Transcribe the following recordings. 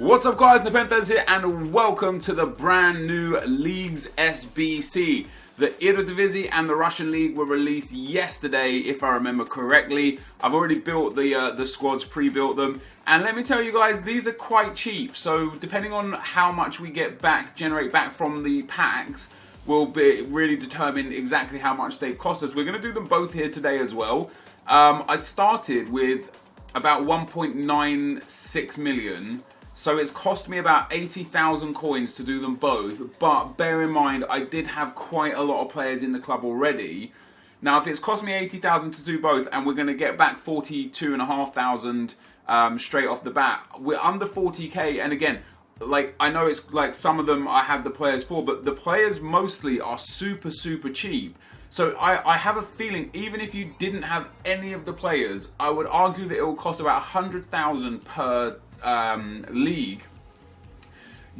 What's up guys, NepentheZ here and welcome to the brand new Leagues SBC. The Eredivisie and the Russian League were released yesterday, if I remember correctly. I've already built the squads, pre-built them. And let me tell you guys, these are quite cheap. So depending on how much we get back, generate back from the packs, will be really determine exactly how much they cost us. We're going to do them both here today as well. I started with about 1.96 million. So it's cost me about 80,000 coins to do them both, but bear in mind I did have quite a lot of players in the club already. Now if it's cost me 80,000 to do both and we're going to get back 42,500 straight off the bat, we're under 40k, and again, like I know it's like some of them I have the players for, but the players mostly are super cheap. So I have a feeling even if you didn't have any of the players, I would argue that it will cost about 100,000 per league,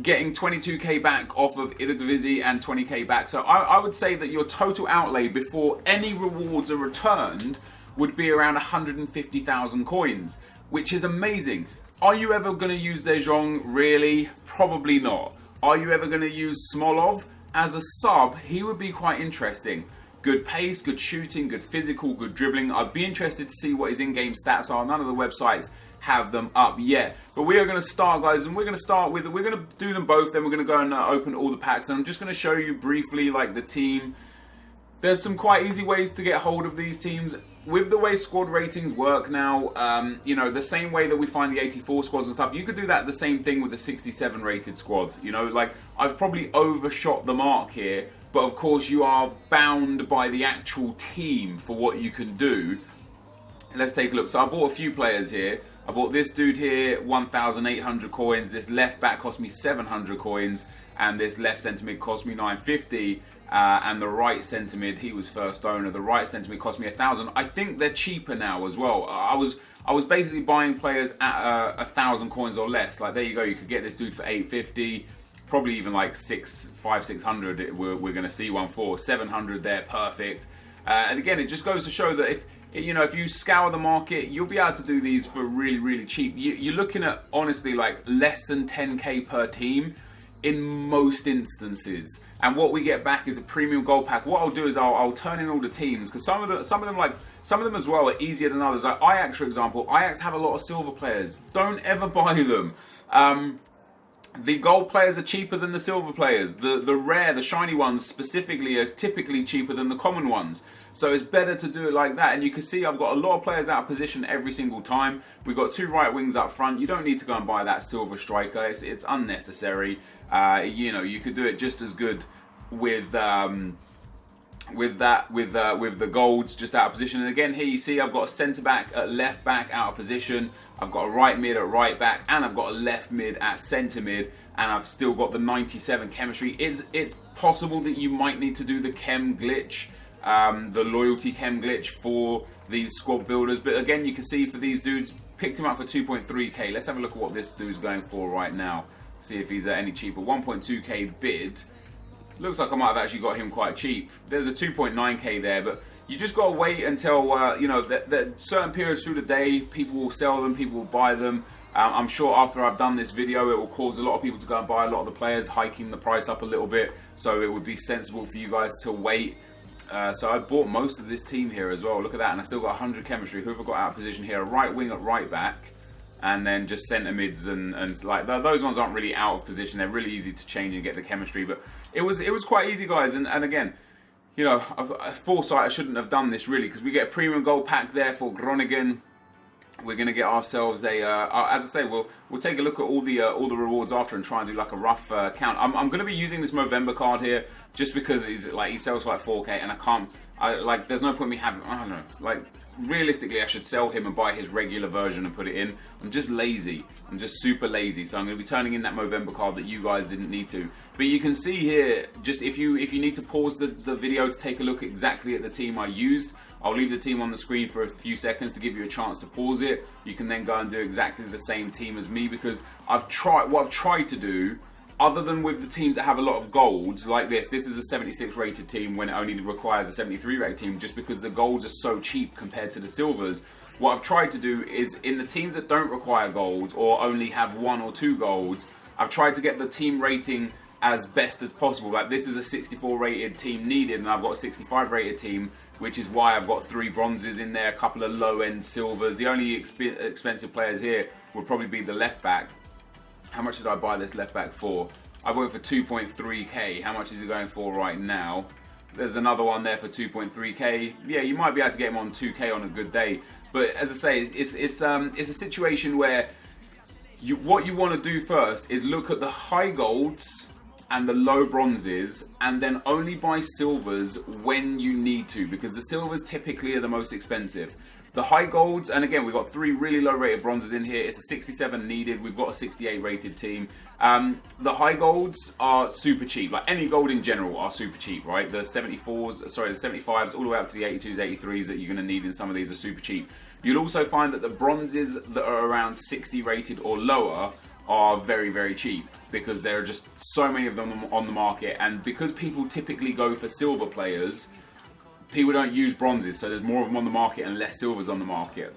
getting 22k back off of Eredivisie and 20k back. So I would say that your total outlay before any rewards are returned would be around 150,000 coins, which is amazing. Are you ever going to use their Jong? Really? Probably not. Are you ever going to use Smolov? As a sub, he would be quite interesting. Good pace, good shooting, good physical, good dribbling. I'd be interested to see what his in-game stats are. None of the websites have them up yet, but we are going to start, guys, and we're going to do them both. Then we're going to go and open all the packs, and I'm just going to show you briefly like the team. There's some quite easy ways to get hold of these teams with the way squad ratings work now. You know, the same way that we find the 84 squads and stuff, you could do that the same thing with the 67 rated squad. You know, like I've probably overshot the mark here, but of course you are bound by the actual team for what you can do. Let's take a look. So I bought a few players here. I bought this dude here, 1,800 coins. This left back cost me 700 coins, and this left centre mid cost me 950. And the right centre mid, he was first owner. The right centre mid cost me 1,000. I think they're cheaper now as well. I was basically buying players at 1,000 coins or less. Like there you go, you could get this dude for 850. Probably even like 600. We're going to see one for 700 there, perfect. And again, it just goes to show that if you scour the market, you'll be able to do these for really cheap. You're looking at honestly like less than 10k per team in most instances. And what we get back is a premium gold pack. What I'll do is I'll turn in all the teams, because some of them as well are easier than others. Like Ajax, for example. Ajax have a lot of silver players. Don't ever buy them. The gold players are cheaper than the silver players. The rare, the shiny ones specifically are typically cheaper than the common ones. So it's better to do it like that. And you can see I've got a lot of players out of position every single time. We've got two right wings up front. You don't need to go and buy that silver striker. It's unnecessary. You could do it just as good with the golds just out of position. And again, here you see I've got a centre back at left back out of position. I've got a right mid at right back, and I've got a left mid at centre mid, and I've still got the 97 chemistry. It's possible that you might need to do the chem glitch, the loyalty chem glitch for these squad builders. But again, you can see for these dudes, picked him up for 2.3k. Let's have a look at what this dude's going for right now. See if he's any cheaper. 1.2k bid. Looks like I might have actually got him quite cheap. There's a 2.9k there, but you just got to wait until, that certain periods through the day, people will sell them, people will buy them. I'm sure after I've done this video, it will cause a lot of people to go and buy a lot of the players, hiking the price up a little bit. So it would be sensible for you guys to wait. So I bought most of this team here as well. Look at that, and I still got 100 chemistry. Who have I got out of position here? A right wing at right back, and then just centre mids and like those ones aren't really out of position. They're really easy to change and get the chemistry. But it was quite easy, guys. And again, you know, foresight, I shouldn't have done this really, because we get a premium gold pack there for Groningen. We're gonna get ourselves a, as I say, we'll take a look at all the rewards after and try and do like a rough count. I'm gonna be using this Movember card here just because he sells for like 4k, and there's no point me having, I don't know, like realistically I should sell him and buy his regular version and put it in. I'm just lazy. I'm just super lazy, so I'm going to be turning in that Movember card that you guys didn't need to. But you can see here, just if you need to pause the video to take a look exactly at the team I used, I'll leave the team on the screen for a few seconds to give you a chance to pause it. You can then go and do exactly the same team as me, because what I've tried to do, other than with the teams that have a lot of golds like this is a 76 rated team when it only requires a 73 rated team, just because the golds are so cheap compared to the silvers. what I've tried to do is, in the teams that don't require golds or only have 1 or 2 golds, I've tried to get the team rating as best as possible. Like, this is a 64 rated team needed, and I've got a 65 rated team, which is why I've got 3 bronzes in there, a couple of low end silvers. The only expensive players here would probably be the left back. How much did I buy this left back for? I bought it for 2.3k. How much is it going for right now? There's another one there for 2.3k. Yeah, you might be able to get him on 2k on a good day. But as I say, it's a situation where what you want to do first is look at the high golds and the low bronzes, and then only buy silvers when you need to, because the silvers typically are the most expensive. The high golds, and again, we've got 3 really low rated bronzes in here. It's a 67 needed. We've got a 68 rated team. The high golds are super cheap. Like, any gold in general are super cheap, right? The 74s, sorry, the 75s, all the way up to the 82s, 83s that you're going to need in some of these are super cheap. You'll also find that the bronzes that are around 60 rated or lower are very, very cheap, because there are just so many of them on the market, and because people typically go for silver players, people don't use bronzes, so there's more of them on the market and less silvers on the market.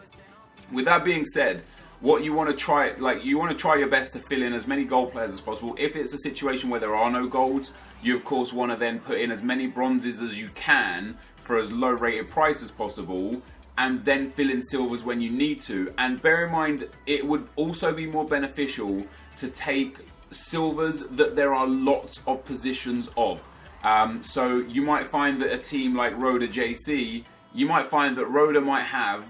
With that being said, what you want to try, you want to try your best to fill in as many gold players as possible. If it's a situation where there are no golds, you of course want to then put in as many bronzes as you can for as low rated price as possible, and then fill in silvers when you need to. And bear in mind, it would also be more beneficial to take silvers that there are lots of positions of. So you might find that a team like Roda JC, you might find that Roda might have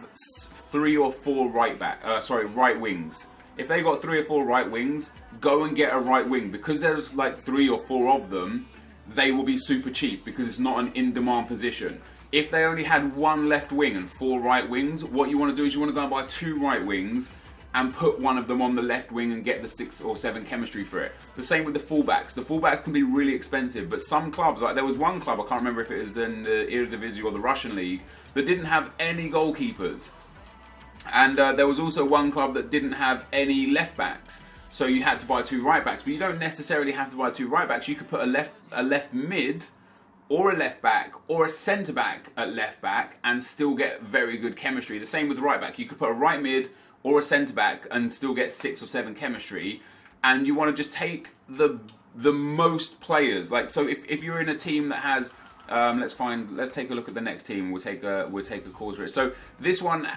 3 or 4 right wings. If they got 3 or 4 right wings, go and get a right wing, because there's like 3 or 4 of them. They will be super cheap because it's not an in-demand position. If they only had 1 left wing and 4 right wings, what you want to do is you want to go and buy 2 right wings and put one of them on the left wing and get the 6 or 7 chemistry for it. The same with the fullbacks. The fullbacks can be really expensive, but some clubs, like there was one club, I can't remember if it was in the Eredivisie or the Russian league, that didn't have any goalkeepers. And there was also one club that didn't have any left backs. So you had to buy 2 right backs, but you don't necessarily have to buy 2 right backs. You could put a left mid, or a left back, or a centre back at left back, and still get very good chemistry. The same with right back. You could put a right mid or a centre back and still get 6 or 7 chemistry. And you want to just take the most players. Like, so if you're in a team that has, let's take a look at the next team. We'll take a cause for it. So this one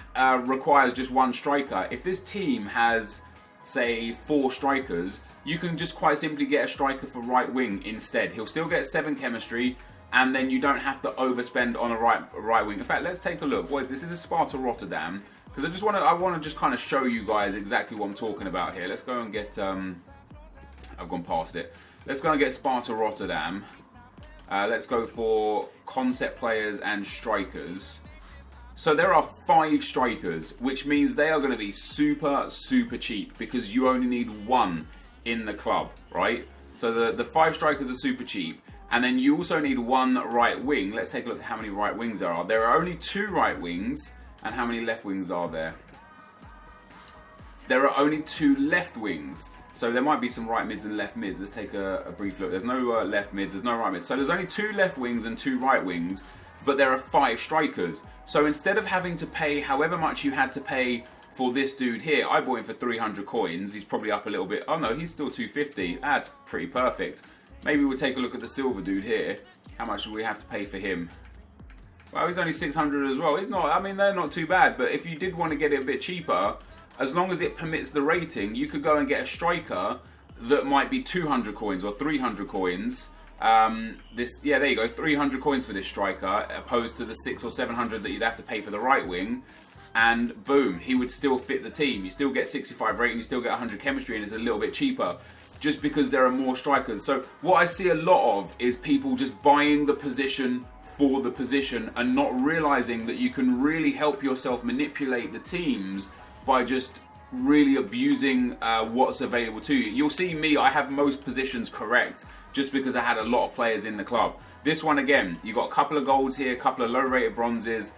requires just 1 striker. If this team has, say, 4 strikers, you can just quite simply get a striker for right wing instead. He'll still get 7 chemistry, and then you don't have to overspend on a right wing. In fact, let's take a look. What is this? This is Sparta Rotterdam, because I want to just kind of show you guys exactly what I'm talking about here. Let's go and get I've gone past it. Let's go and get Sparta Rotterdam. Let's go for concept players and strikers. So there are 5 strikers, which means they are going to be super, super cheap, because you only need 1 in the club, right? So the 5 strikers are super cheap. And then you also need 1 right wing. Let's take a look at how many right wings there are. There are only 2 right wings. And how many left wings are there? There are only 2 left wings. So there might be some right mids and left mids. Let's take a brief look. There's no left mids, there's no right mids. So there's only 2 left wings and 2 right wings, but there are 5 strikers. So instead of having to pay however much you had to pay for this dude here, I bought him for 300 coins. He's probably up a little bit. Oh no, he's still 250. That's pretty perfect. Maybe we'll take a look at the silver dude here. How much do we have to pay for him? Well, he's only 600 as well. It's not, I mean, they're not too bad, but if you did want to get it a bit cheaper, as long as it permits the rating, you could go and get a striker that might be 200 coins or 300 coins. Yeah, there you go, 300 coins for this striker, opposed to the 600 or 700 that you'd have to pay for the right wing. And boom, he would still fit the team. You still get 65 rating, you still get 100 chemistry, and it's a little bit cheaper, just because there are more strikers. So what I see a lot of is people just buying the position for the position and not realizing that you can really help yourself manipulate the teams by just really abusing what's available to you. You'll see me, I have most positions correct just because I had a lot of players in the club. This one again, you got a couple of golds here, a couple of low rated bronzes.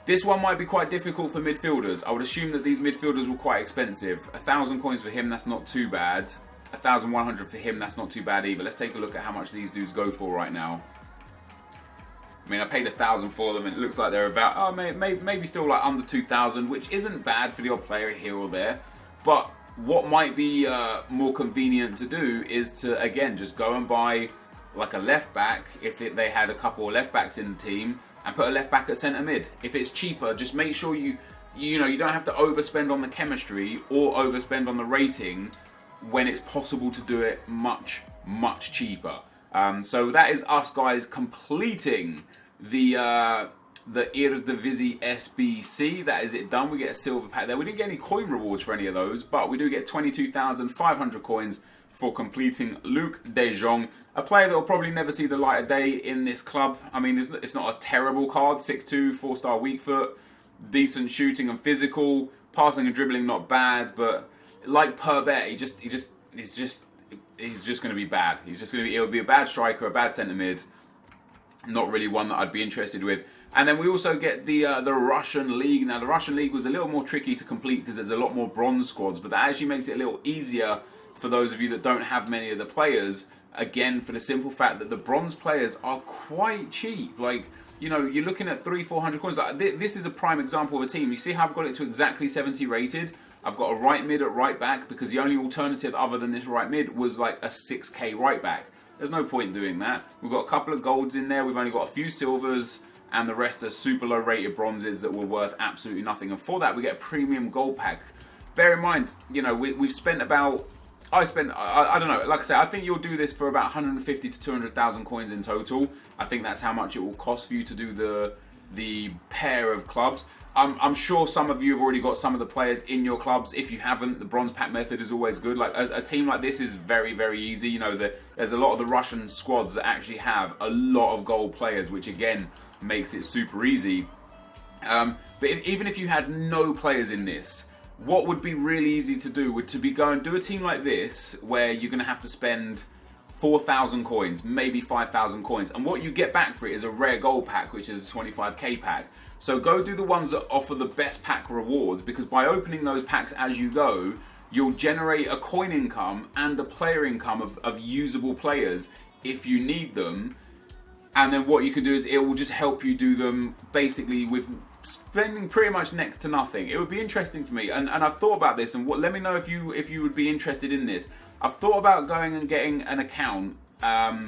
This one might be quite difficult for midfielders. I would assume that these midfielders were quite expensive. 1,000 coins for him, that's not too bad. 1,100 for him, that's not too bad either. Let's take a look at how much these dudes go for right now. I mean, I paid 1,000 for them, and it looks like they're about, oh, maybe still like under 2,000, which isn't bad for the odd player here or there. But what might be more convenient to do is to, again, just go and buy like a left back if they had a couple of left backs in the team, and put a left back at centre mid. If it's cheaper, just make sure you don't have to overspend on the chemistry or overspend on the rating when it's possible to do it much cheaper. So that is us, guys, completing the Eredivisie SBC. That is it done. We get a silver pack there. We didn't get any coin rewards for any of those, but we do get 22,500 coins for completing Luc de Jong, a player that will probably never see the light of day in this club. I mean, it's not a terrible card. 6'2", 4-star weak foot, decent shooting and physical, passing and dribbling not bad, but like Perbet, he's just going to be bad. He'll be a bad striker, a bad centre mid. Not really one that I'd be interested with. And then we also get the Russian League. Now, the Russian League was a little more tricky to complete because there's a lot more bronze squads, but that actually makes it a little easier for those of you that don't have many of the players. Again, for the simple fact that the bronze players are quite cheap. Like, you know, you're looking at 300-400 coins. Like, this is a prime example of a team. You see how I've got it to exactly 70 rated? I've got a right mid at right back because the only alternative other than this right mid was like a 6k right back. There's no point in doing that. We've got a couple of golds in there. We've only got a few silvers, and the rest are super low rated bronzes that were worth absolutely nothing. And for that, we get a premium gold pack. Bear in mind, you know, we've spent about... I don't know, like I said, I think you'll do this for about 150 to 200,000 coins in total. I think that's how much it will cost for you to do the pair of clubs. I'm sure some of you have already got some of the players in your clubs. If you haven't, the bronze pack method is always good. Like a team like this is very, very easy. You know, there's a lot of the Russian squads that actually have a lot of gold players, which again makes it super easy. But even if you had no players in this, what would be really easy to do would to be go and do a team like this where you're going to have to spend 4,000 coins, maybe 5,000 coins, and what you get back for it is a rare gold pack, which is a 25k pack. So go do the ones that offer the best pack rewards, because by opening those packs as you go, you'll generate a coin income and a player income of usable players if you need them. And then what you can do is it will just help you do them basically with spending pretty much next to nothing. It would be interesting for me, and I've thought about this, and let me know if you would be interested in this. I've thought about going and getting an account that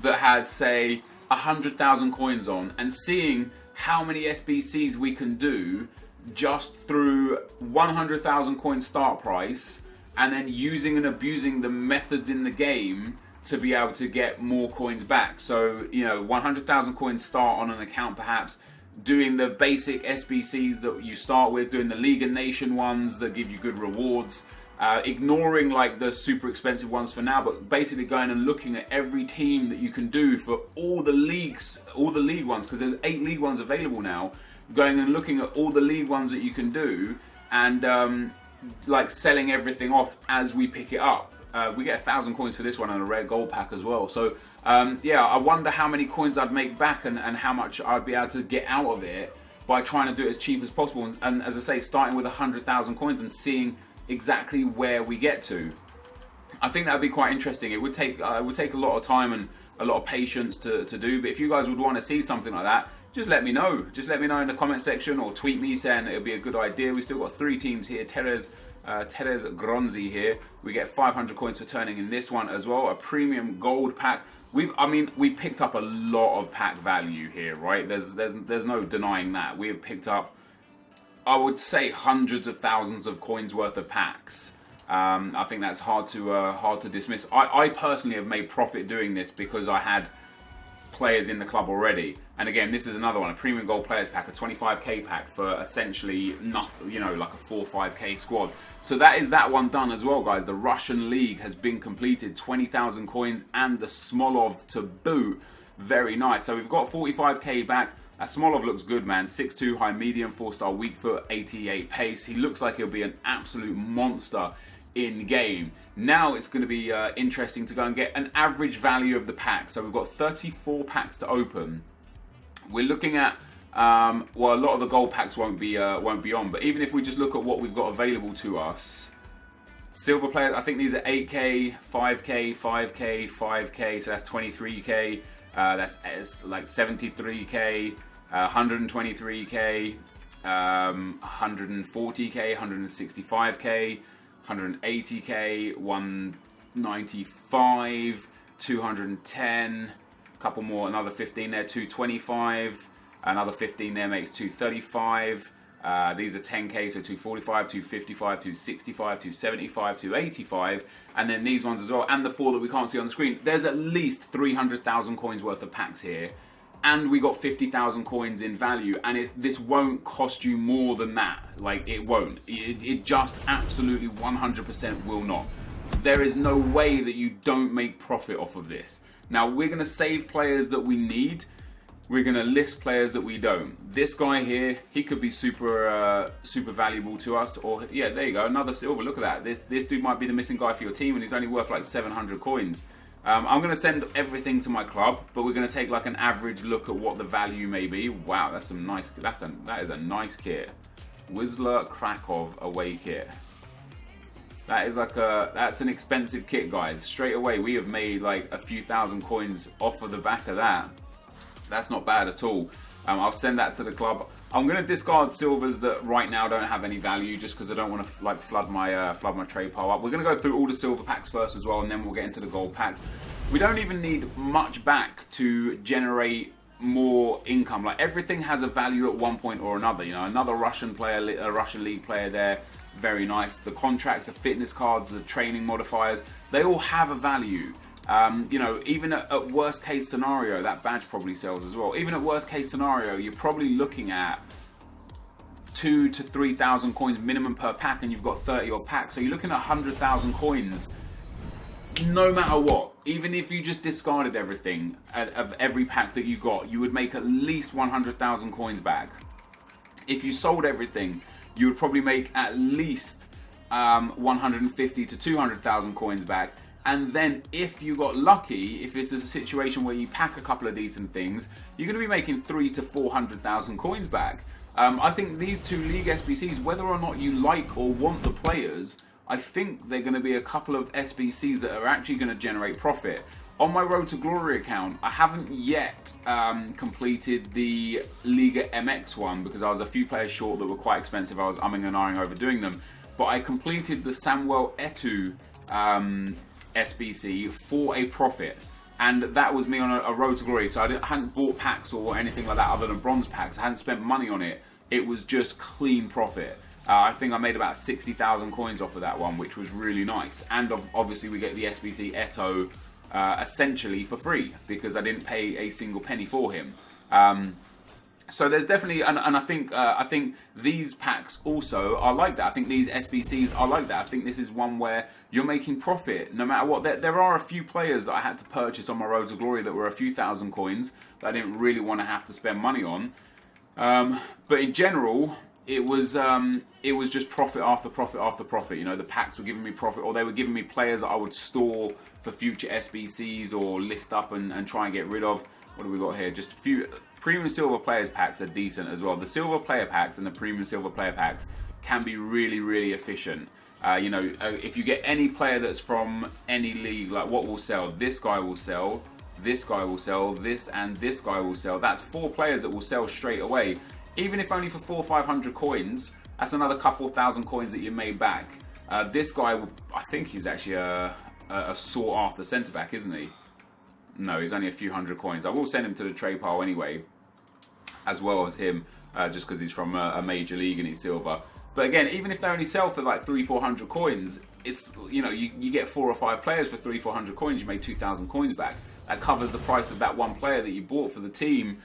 has, say, 100,000 coins on, and seeing how many SBCs we can do just through 100,000 coin start price, and then using and abusing the methods in the game to be able to get more coins back. So, you know, 100,000 coins start on an account, perhaps doing the basic SBCs that you start with, doing the League and Nation ones that give you good rewards, ignoring like the super expensive ones for now, but basically going and looking at every team that you can do for all the leagues, all the league ones, because there's 8 league ones available now. Going and looking at all the league ones that you can do, and like selling everything off as we pick it up. We get 1,000 coins for this one and a rare gold pack as well. So yeah, I wonder how many coins I'd make back and how much I'd be able to get out of it by trying to do it as cheap as possible. And as I say, starting with 100,000 coins and seeing exactly where we get to. I think that would be quite interesting. It would take a lot of time and a lot of patience to do. But if you guys would want to see something like that, just let me know. Just let me know in the comment section, or tweet me saying it would be a good idea. We still got 3 teams here. Terez Gronzi here. We get 500 coins for turning in this one as well. A premium gold pack. We picked up a lot of pack value here, right? There's no denying that. We have picked up, I would say, hundreds of thousands of coins worth of packs. I think that's hard to dismiss. I personally have made profit doing this because I had players in the club already. And again, this is another one, a premium gold players pack, a 25k pack for essentially nothing, you know, like a 4 or 5k squad. So that is that one done as well, guys. The Russian League has been completed, 20,000 coins and the Smolov to boot. Very nice. So we've got 45k back. Smolov looks good, man. 6'2", high medium, 4-star weak foot, 88 pace. He looks like he'll be an absolute monster in game. Now it's going to be interesting to go and get an average value of the pack. So we've got 34 packs to open. We're looking at well, a lot of the gold packs won't be on, but even if we just look at what we've got available to us, silver players, I think these are 8k, 5k, 5k, 5k, so that's 23k. It's like 73k, 123k, 140k, 165k, 180k, 195, 210, a couple more, another 15 there, 225, another 15 there makes 235. These are 10k, so 245, 255, 265, 275, 285, and then these ones as well, and the 4 that we can't see on the screen. There's at least 300,000 coins worth of packs here, and we got 50,000 coins in value, and this won't cost you more than that. Like, it won't. It just absolutely 100% will not. There is no way that you don't make profit off of this. Now, we're going to save players that we need. We're going to list players that we don't. This guy here, he could be super valuable to us. Or, yeah, there you go, another silver. Look at that. This dude might be the missing guy for your team, and he's only worth like 700 coins. I'm going to send everything to my club, but we're going to take like an average look at what the value may be. Wow, that's some nice. That is a nice kit. Wisla Krakow away kit. That is like that's an expensive kit, guys. Straight away, we have made like a few thousand coins off of the back of that. That's not bad at all. I'll send that to the club. I'm going to discard silvers that right now don't have any value, just because I don't want to like flood my trade pile up. We're going to go through all the silver packs first as well, and then we'll get into the gold packs. We don't even need much back to generate more income. Like, everything has a value at one point or another. You know, another Russian player, a Russian league player there, very nice. The contracts, the fitness cards, the training modifiers, they all have a value. You know, even at worst case scenario, that badge probably sells as well. Even at worst case scenario, you're probably looking at 2,000 to 3,000 coins minimum per pack, and you've got 30 odd packs. So you're looking at 100,000 coins no matter what. Even if you just discarded everything of every pack that you got, you would make at least 100,000 coins back. If you sold everything, you would probably make at least 150 to 200,000 coins back. And then if you got lucky, if this is a situation where you pack a couple of decent things, you're going to be making 300,000 to 400,000 coins back. I think these two League SBCs, whether or not you like or want the players, I think they're going to be a couple of SBCs that are actually going to generate profit. On my Road to Glory account, I haven't yet completed the Liga MX one, because I was a few players short that were quite expensive. I was umming and ahhing over doing them. But I completed the Samuel Eto'o SBC for a profit, and that was me on a Road to Glory. So I hadn't bought packs or anything like that other than bronze packs. I hadn't spent money on it. It was just clean profit. I think I made about 60,000 coins off of that one, which was really nice. And obviously we get the SBC Eto'o essentially for free, because I didn't pay a single penny for him. So there's definitely, and I think these packs also are like that. I think these SBCs are like that. I think this is one where you're making profit no matter what. There are a few players that I had to purchase on my Road to Glory that were a few thousand coins that I didn't really want to have to spend money on. But in general, it was just profit after profit after profit. You know, the packs were giving me profit, or they were giving me players that I would store for future SBCs or list up and try and get rid of. What do we got here? Just a few. Premium Silver Players packs are decent as well. The Silver Player packs and the Premium Silver Player packs can be really, really efficient. You know, if you get any player that's from any league, like what will sell? This guy will sell, this guy will sell, this and this guy will sell. That's 4 players that will sell straight away. Even if only for 400 or 500 coins, that's another couple thousand coins that you made back. This guy, I think he's actually a sought after centre back, isn't he? No, he's only a few hundred coins. I will send him to the trade pile anyway, as well as him, just because he's from a major league and he's silver. But again, even if they only sell for like 300 or 400 coins, it's, you know, you get 4 or 5 players for 300 or 400 coins, you make 2,000 coins back. That covers the price of that one player that you bought for the team.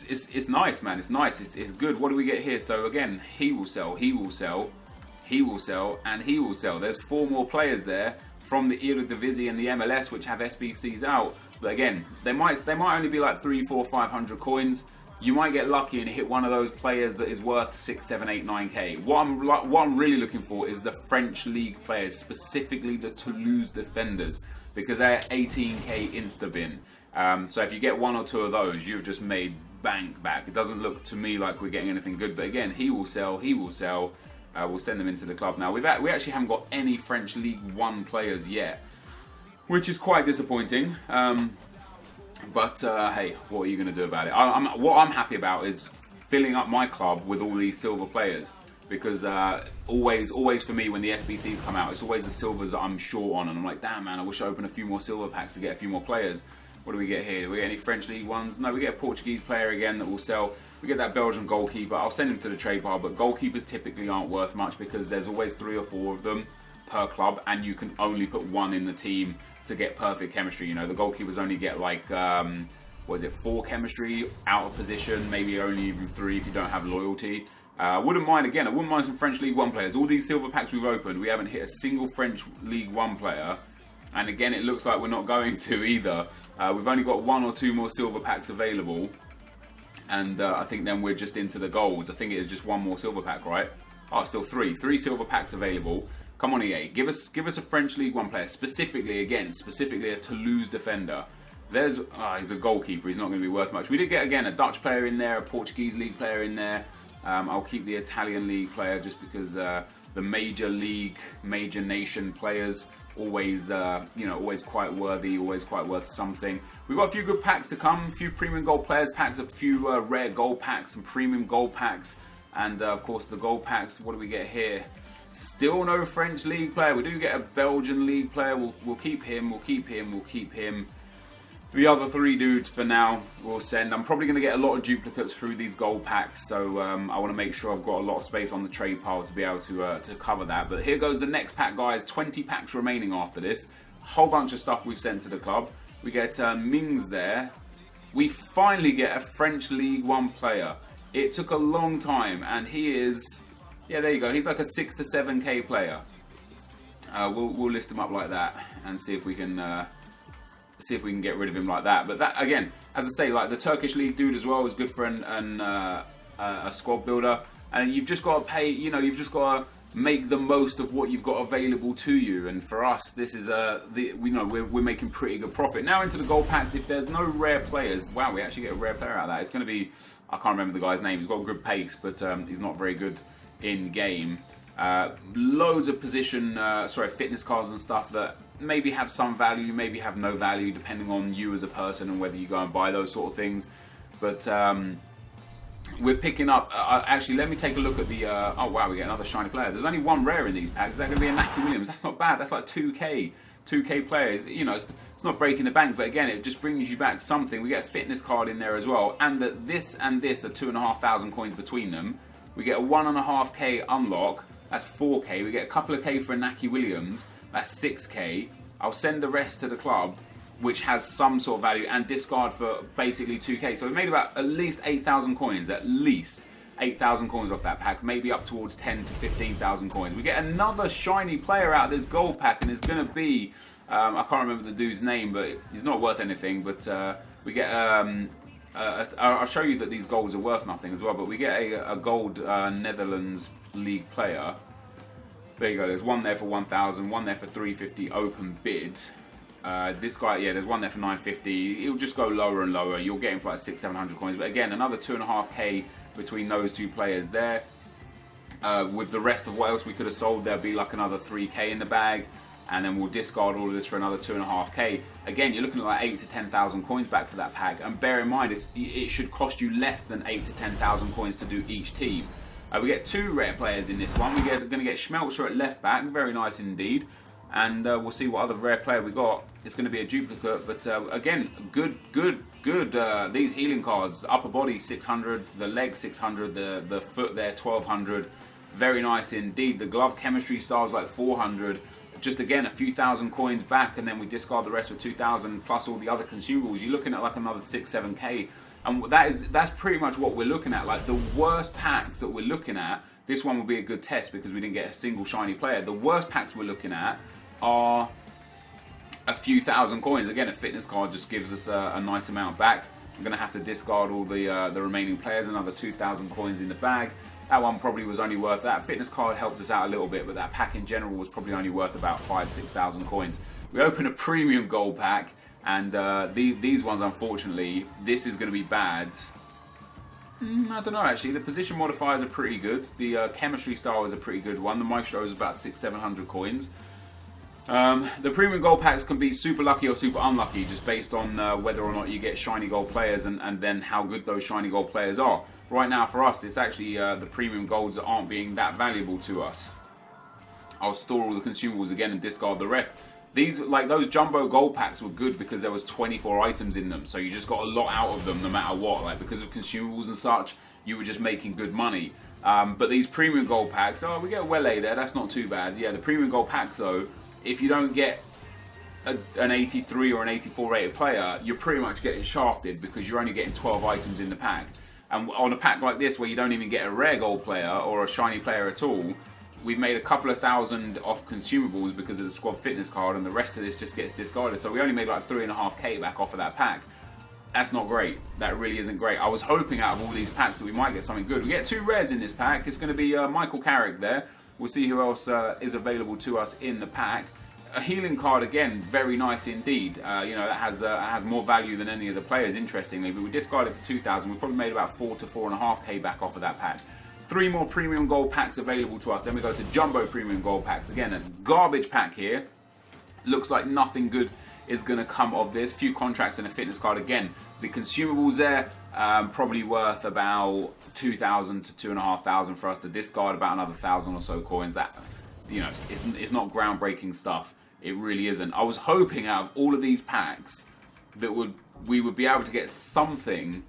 It's nice, man. It's nice. It's good. What do we get here? So again, he will sell, he will sell, he will sell, and he will sell. There's 4 more players there from the Eredivisie and the MLS which have SBCs out. But again, they might only be like 300, 400, 500 coins. You might get lucky and hit one of those players that is worth 6, 7, 8, 9k. What I'm really looking for is the French league players, specifically the Toulouse defenders, because they're 18k insta bin. So if you get 1 or 2 of those, you've just made bank back. It doesn't look to me like we're getting anything good, but again, he will sell, he will sell. We'll send them into the club now. We actually haven't got any French League 1 players yet, which is quite disappointing. But hey, what are you going to do about it? What I'm happy about is filling up my club with all these silver players, because always for me when the SBCs come out, it's always the silvers that I'm short on, and I'm like, damn man, I wish I opened a few more silver packs to get a few more players. What do we get here? Do we get any French League ones? No, we get a Portuguese player again that will sell. We get that Belgian goalkeeper. I'll send him to the trade pile, but goalkeepers typically aren't worth much because there's always 3 or 4 of them per club, and you can only put 1 in the team to get perfect chemistry. You know, the goalkeepers only get like 4 chemistry out of position, maybe only even 3 if you don't have loyalty. I wouldn't mind some French League 1 players. All these silver packs we've opened, we haven't hit a single French League 1 player, and again it looks like we're not going to either. We've only got 1 or 2 more silver packs available, and I think then we're just into the golds. I think it is just 1 more silver pack, right? Oh, still 3 silver packs available. Come on, EA, give us a French League 1 player, specifically a Toulouse defender. There's he's a goalkeeper. He's not going to be worth much. We did get again a Dutch player in there, a Portuguese league player in there. I'll keep the Italian league player just because the major league, major nation players always always quite worthy, always quite worth something. We've got a few good packs to come, a few premium gold players packs, a few rare gold packs, some premium gold packs, and of course the gold packs. What do we get here? Still no French league player. We do get a Belgian league player. We'll keep him. We'll keep him. The other 3 dudes for now we'll send. I'm probably going to get a lot of duplicates through these gold packs, so I want to make sure I've got a lot of space on the trade pile to be able to cover that. But here goes the next pack, guys. 20 packs remaining after this. Whole bunch of stuff we've sent to the club. We get Mings there. We finally get a French League 1 player. It took a long time, and he is, yeah, there you go. He's like a 6 to 7k player. We'll list him up like that and see if we can get rid of him like that. But that, again, as I say, like the Turkish league dude as well is good for a squad builder. And you've just got to pay, you've just got to make the most of what you've got available to you. And for us, this is we're making pretty good profit. Now into the gold packs. If there's no rare players, wow, we actually get a rare player out of that. It's going to be, I can't remember the guy's name. He's got good pace, but he's not very good in game. Loads of fitness cards and stuff that maybe have some value, maybe have no value, depending on you as a person and whether you go and buy those sort of things. But we're picking up. Actually, let me take a look at the. Oh wow, we get another shiny player. There's only 1 rare in these packs. Is that going to be a Naki Williams? That's not bad. That's like 2k players. It's not breaking the bank, but again, it just brings you back something. We get a fitness card in there as well, and this and this are 2,500 coins between them. We get a 1.5k unlock. That's 4k. We get a couple of k for a Naki Williams. That's 6k. I'll send the rest to the club, which has some sort of value, and discard for basically 2k. So we made about at least 8,000 coins. At least 8,000 coins off that pack. Maybe up towards 10 to 15,000 coins. We get another shiny player out of this gold pack, and it's going to be, I can't remember the dude's name, but he's not worth anything. But we get, I'll show you that these golds are worth nothing as well. But we get a gold Netherlands league player. There you go, there's 1 there for 1,000, 1 there for 350 open bid. This guy, yeah, there's 1 there for 950. It'll just go lower and lower. You'll get him for like 600-700 coins. But again, another 2.5k between those 2 players there. With the rest of what else we could have sold, there'll be like another 3k in the bag. And then we'll discard all of this for another 2.5k. Again, you're looking at like 8 to 10,000 coins back for that pack. And bear in mind, it should cost you less than 8 to 10,000 coins to do each team. We get 2 rare players in this one. We're going to get Schmelzer at left back, very nice indeed. And we'll see what other rare player we got. It's going to be a duplicate, but again, good. These healing cards, upper body 600, the leg 600, the foot there 1,200. Very nice indeed. The glove chemistry stars like 400. Just again, a few thousand coins back, and then we discard the rest with 2,000 plus all the other consumables. You're looking at like another 6-7k. And that's pretty much what we're looking at. Like the worst packs that we're looking at, this one will be a good test because we didn't get a single shiny player. The worst packs we're looking at are a few thousand coins. Again, a fitness card just gives us a nice amount back. I'm going to have to discard all the remaining players, another 2,000 coins in the bag. That one probably was only worth that. Fitness card helped us out a little bit, but that pack in general was probably only worth about 5,000-6,000 coins. We opened a premium gold pack. And these ones, unfortunately, this is going to be bad. I don't know, actually. The position modifiers are pretty good. The chemistry style is a pretty good one. The maestro is about 600-700 coins. The premium gold packs can be super lucky or super unlucky just based on whether or not you get shiny gold players and then how good those shiny gold players are. Right now for us, it's actually the premium golds that aren't being that valuable to us. I'll store all the consumables again and discard the rest. These, like those jumbo gold packs, were good because there was 24 items in them, so you just got a lot out of them no matter what. Like because of consumables and such, you were just making good money. But these premium gold packs, oh, we get a Wele there, that's not too bad. Yeah, the premium gold packs though, if you don't get an 83 or an 84 rated player, you're pretty much getting shafted because you're only getting 12 items in the pack. And on a pack like this where you don't even get a rare gold player or a shiny player at all, we've made a couple of thousand off consumables because of the squad fitness card, and the rest of this just gets discarded. So we only made like 3.5k back off of that pack. That's not great. That really isn't great. I was hoping out of all these packs that we might get something good. We get 2 rares in this pack. It's going to be Michael Carrick there. We'll see who else is available to us in the pack. A healing card again, very nice indeed. You know, that has more value than any of the players, interestingly. But we discarded it for 2,000. We probably made about 4 to 4.5k back off of that pack. 3 more premium gold packs available to us. Then we go to jumbo premium gold packs. Again, a garbage pack here. Looks like nothing good is going to come of this. Few contracts and a fitness card. Again, the consumables there probably worth about 2,000 to 2,500 for us to discard. About another 1,000 or so coins. That, you know, it's not groundbreaking stuff. It really isn't. I was hoping out of all of these packs that we would be able to get something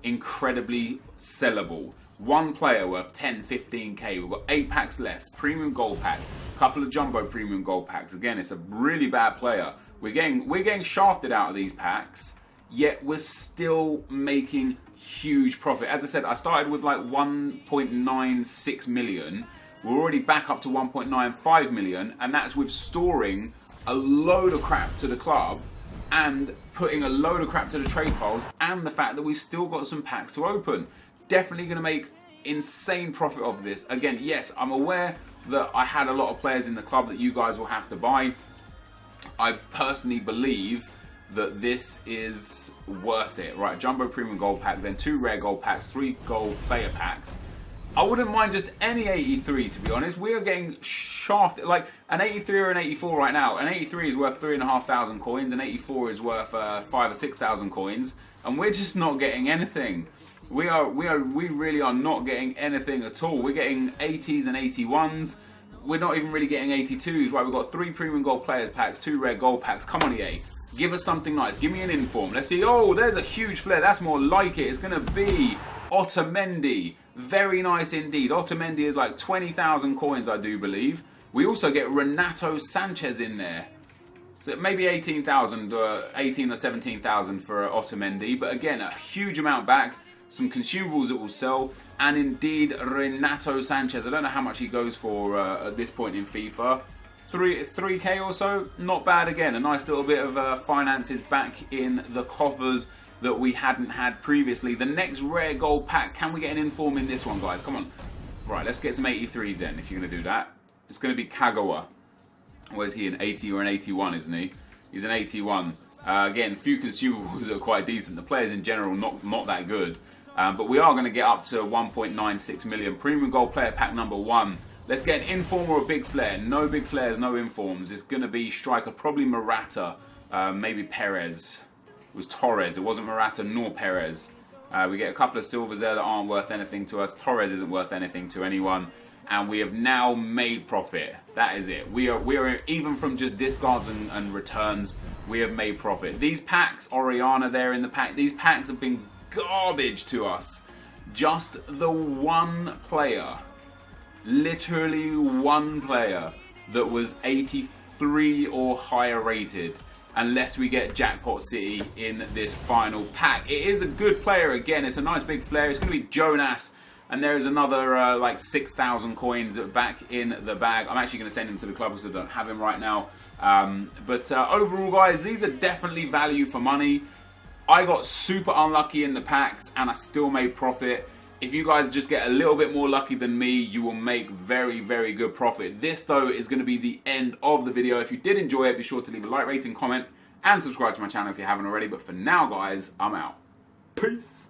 incredibly sellable. One player worth 10, 15k. We've got 8 packs left. Premium gold pack. A couple of jumbo premium gold packs. Again, it's a really bad player. We're getting shafted out of these packs, yet we're still making huge profit. As I said, I started with like 1.96 million. We're already back up to 1.95 million, and that's with storing a load of crap to the club and putting a load of crap to the trade piles, and the fact that we've still got some packs to open. Definitely going to make insane profit off this. Again, yes, I'm aware that I had a lot of players in the club that you guys will have to buy. I personally believe that this is worth it. Right, jumbo premium gold pack, then 2 rare gold packs, 3 gold player packs. I wouldn't mind just any 83, to be honest. We are getting shafted. Like an 83 or an 84 right now. An 83 is worth 3,500 coins. An 84 is worth 5,000 or 6,000 coins, and we're just not getting anything. We really are not getting anything at all. We're getting 80s and 81s. We're not even really getting 82s. Right, we've got 3 premium gold players packs, 2 rare gold packs. Come on, EA. Give us something nice. Give me an inform. Let's see. Oh, there's a huge flare. That's more like it. It's going to be Otamendi. Very nice indeed. Otamendi is like 20,000 coins, I do believe. We also get Renato Sanchez in there. So maybe 18,000 or 18 or 17,000 for Otamendi. But again, a huge amount back. Some consumables that will sell. And indeed, Renato Sanchez. I don't know how much he goes for at this point in FIFA. 3k or so. Not bad again. A nice little bit of finances back in the coffers that we hadn't had previously. The next rare gold pack. Can we get an inform in this one, guys? Come on. Right, let's get some 83s then, if you're going to do that. It's going to be Kagawa. Or is he an 80 or an 81, isn't he? He's an 81. Again, few consumables are quite decent. The players in general, not that good. But we are going to get up to 1.96 million. Premium gold player pack number 1. Let's get an inform or a big flare. No big flares, no informs. It's going to be striker, probably Morata, maybe Perez. It was Torres. It wasn't Morata nor Perez. We get a couple of silvers there that aren't worth anything to us. Torres isn't worth anything to anyone. And we have now made profit. That is it. We are even from just discards and returns, we have made profit. These packs, Oriana there in the pack, these packs have been garbage to us. Just the one player, literally one player that was 83 or higher rated. Unless we get Jackpot City in this final pack. It is a good player again. It's a nice big flare. It's going to be Jonas. And there is another like 6,000 coins back in the bag. I'm actually going to send him to the club because I don't have him right now. But overall, guys, these are definitely value for money. I got super unlucky in the packs and I still made profit. If you guys just get a little bit more lucky than me, you will make very, very good profit. This, though, is going to be the end of the video. If you did enjoy it, be sure to leave a like, rating, comment, and subscribe to my channel if you haven't already. But for now, guys, I'm out. Peace.